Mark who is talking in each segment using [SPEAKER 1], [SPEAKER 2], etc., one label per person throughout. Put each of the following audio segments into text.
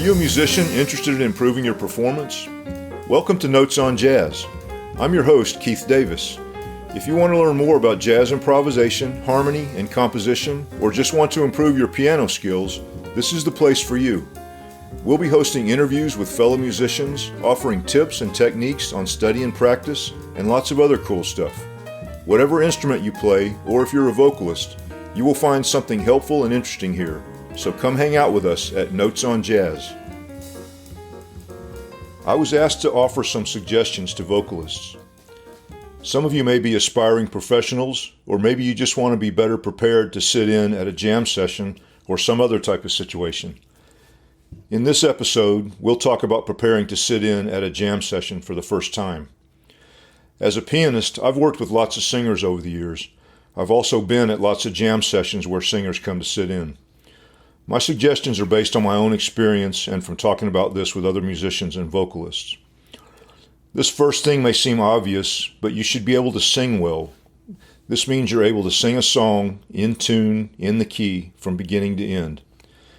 [SPEAKER 1] you a musician interested in improving your performance? Welcome to Notes on Jazz. I'm your host, Keith Davis. If you want to learn more about jazz improvisation, harmony, and composition, or just want to improve your piano skills, this is the place for you. We'll be hosting interviews with fellow musicians, offering tips and techniques on study and practice, and lots of other cool stuff. Whatever instrument you play, or if you're a vocalist, you will find something helpful and interesting here. So come hang out with us at Notes on Jazz. I was asked to offer some suggestions to vocalists. Some of you may be aspiring professionals, or maybe you just want to be better prepared to sit in at a jam session or some other type of situation. In this episode, we'll talk about preparing to sit in at a jam session for the first time. As a pianist, I've worked with lots of singers over the years. I've also been at lots of jam sessions where singers come to sit in. My suggestions are based on my own experience and from talking about this with other musicians and vocalists. This first thing may seem obvious, but you should be able to sing well. This means you're able to sing a song in tune, in the key, from beginning to end.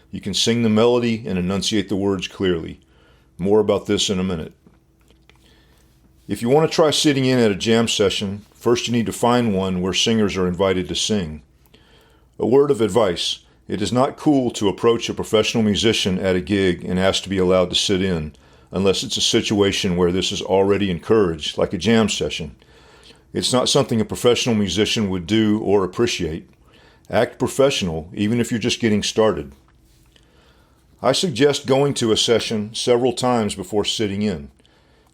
[SPEAKER 1] You can sing the melody and enunciate the words clearly. More about this in a minute. If you want to try sitting in at a jam session, first you need to find one where singers are invited to sing. A word of advice: it is not cool to approach a professional musician at a gig and ask to be allowed to sit in, unless it's a situation where this is already encouraged, like a jam session. It's not something a professional musician would do or appreciate. Act professional, even if you're just getting started. I suggest going to a session several times before sitting in.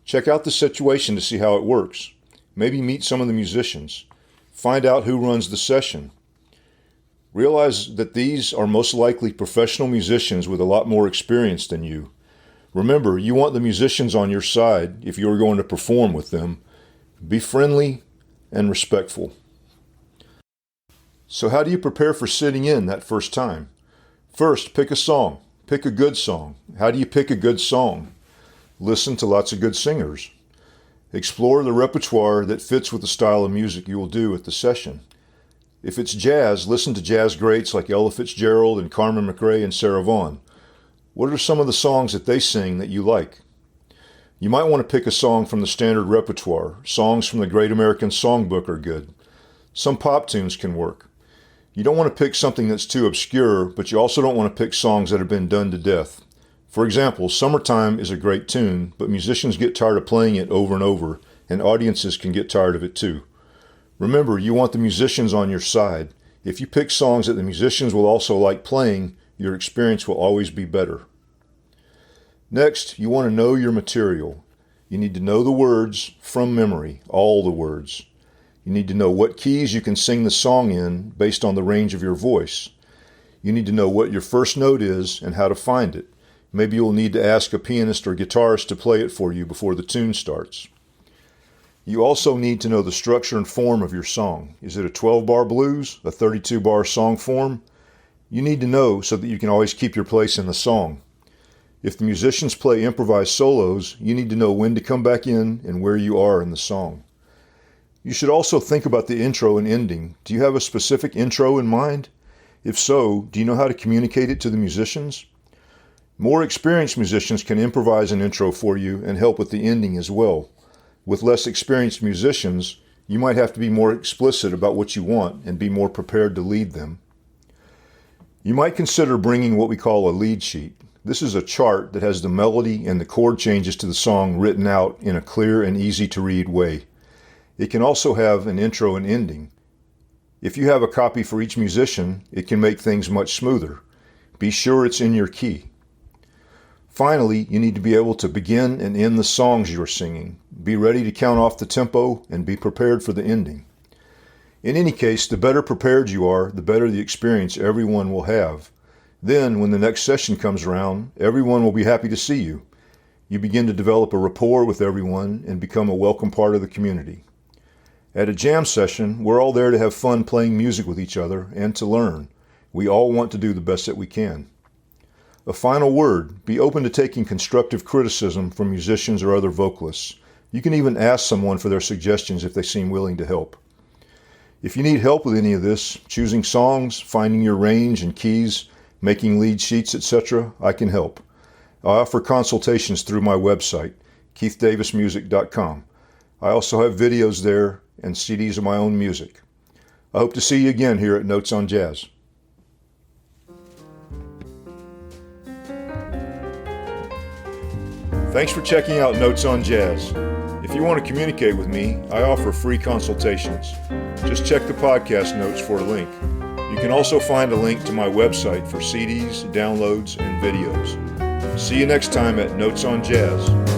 [SPEAKER 1] Check out the situation to see how it works. Maybe meet some of the musicians. Find out who runs the session. Realize that these are most likely professional musicians with a lot more experience than you. Remember, you want the musicians on your side if you are going to perform with them. Be friendly and respectful. So how do you prepare for sitting in that first time? First, pick a song. Pick a good song. How do you pick a good song? Listen to lots of good singers. Explore the repertoire that fits with the style of music you will do at the session. If it's jazz, listen to jazz greats like Ella Fitzgerald and Carmen McRae and Sarah Vaughan. What are some of the songs that they sing that you like? You might want to pick a song from the standard repertoire. Songs from the Great American Songbook are good. Some pop tunes can work. You don't want to pick something that's too obscure, but you also don't want to pick songs that have been done to death. For example, Summertime is a great tune, but musicians get tired of playing it over and over, and audiences can get tired of it too. Remember, you want the musicians on your side. If you pick songs that the musicians will also like playing, your experience will always be better. Next, you want to know your material. You need to know the words from memory, all the words. You need to know what keys you can sing the song in based on the range of your voice. You need to know what your first note is and how to find it. Maybe you'll need to ask a pianist or guitarist to play it for you before the tune starts. You also need to know the structure and form of your song. Is it a 12-bar blues, a 32-bar song form? You need to know so that you can always keep your place in the song. If the musicians play improvised solos, you need to know when to come back in and where you are in the song. You should also think about the intro and ending. Do you have a specific intro in mind? If so, do you know how to communicate it to the musicians? More experienced musicians can improvise an intro for you and help with the ending as well. With less experienced musicians, you might have to be more explicit about what you want and be more prepared to lead them. You might consider bringing what we call a lead sheet. This is a chart that has the melody and the chord changes to the song written out in a clear and easy to read way. It can also have an intro and ending. If you have a copy for each musician, it can make things much smoother. Be sure it's in your key. Finally, you need to be able to begin and end the songs you are singing. Be ready to count off the tempo and be prepared for the ending. In any case, the better prepared you are, the better the experience everyone will have. Then, when the next session comes around, everyone will be happy to see you. You begin to develop a rapport with everyone and become a welcome part of the community. At a jam session, we're all there to have fun playing music with each other and to learn. We all want to do the best that we can. A final word: be open to taking constructive criticism from musicians or other vocalists. You can even ask someone for their suggestions if they seem willing to help. If you need help with any of this, choosing songs, finding your range and keys, making lead sheets, etc., I can help. I offer consultations through my website, keithdavismusic.com. I also have videos there and CDs of my own music. I hope to see you again here at Notes on Jazz. Thanks for checking out Notes on Jazz. If you want to communicate with me, I offer free consultations. Just check the podcast notes for a link. You can also find a link to my website for CDs, downloads, and videos. See you next time at Notes on Jazz.